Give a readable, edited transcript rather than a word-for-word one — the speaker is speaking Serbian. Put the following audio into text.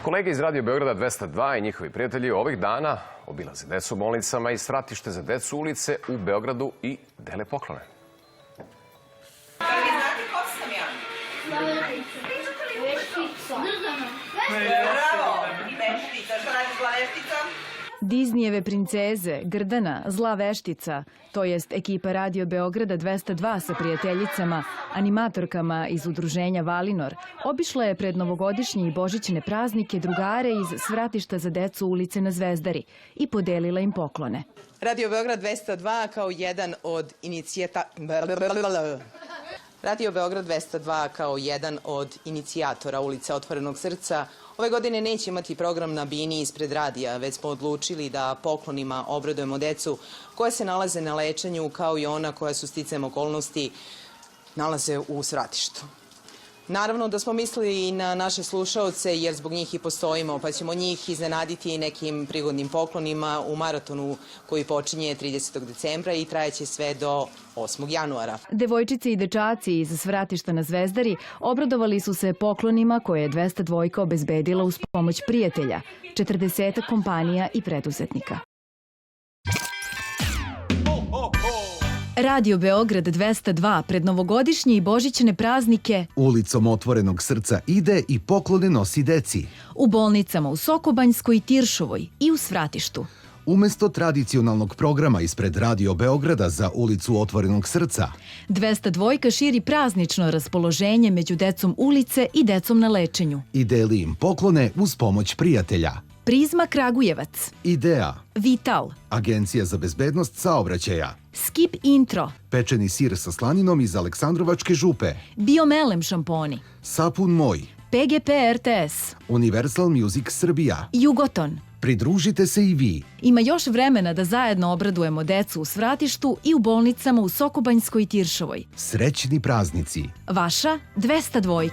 Kolege iz Radio Beograda 202 i njihovi prijatelji ovih dana obilaze decu u bolnicama i svratište za decu ulice u Beogradu i dele poklone. Da li znate ko sam ja? Veštica. Bravo! Veštica. Šta radi zla veštica? Disneyjeve princeze, Grdana, Zla veštica, to jest ekipa Radio Beograda 202 sa prijateljicama, animatorkama iz udruženja Valinor, obišla je pred novogodišnje i božićne praznike drugare iz svratišta za decu ulice na Zvezdari i podelila im poklone. Radio Beograd 202 kao jedan od Radio Beograd 202 kao jedan od inicijatora Ulice Otvorenog srca ove godine neće imati program na bini ispred radija, već smo odlučili da poklonima obradujemo decu koja se nalaze na lečenju kao i ona koja su sticajem okolnosti nalaze u svratištu. Naravno da smo mislili i na naše slušaoce jer zbog njih i postojimo, pa ćemo njih iznenaditi nekim prigodnim poklonima u maratonu koji počinje 30. decembra i trajeće sve do 8. januara. Devojčice i dečaci iz svratišta na Zvezdari obradovali su se poklonima koje je 202 obezbedila uz pomoć prijatelja, 40 kompanija i preduzetnika. Radio Beograd 202 pred novogodišnje i božićne praznike Ulicom Otvorenog srca ide i poklone nosi deci. U bolnicama u Sokobanjskoj i Tiršovoj i u svratištu. Umesto tradicionalnog programa ispred Radio Beograda za Ulicu Otvorenog srca, 202 širi praznično raspoloženje među decom ulice i decom na lečenju. i deli im poklone uz pomoć prijatelja. Prizma Kragujevac, Idea, Vital, Agencija za bezbednost saobraćaja, Skip Intro, pečeni sir sa slaninom iz Aleksandrovačke župe, Biomelem šamponi, Sapun moj, PGP RTS, Universal Music Srbija. Jugoton. Pridružite se i vi. Ima još vremena da zajedno obradujemo decu u svratištu i u bolnicama u Sokobanjskoj i Tiršovoj. Srećni praznici. Vaša 202.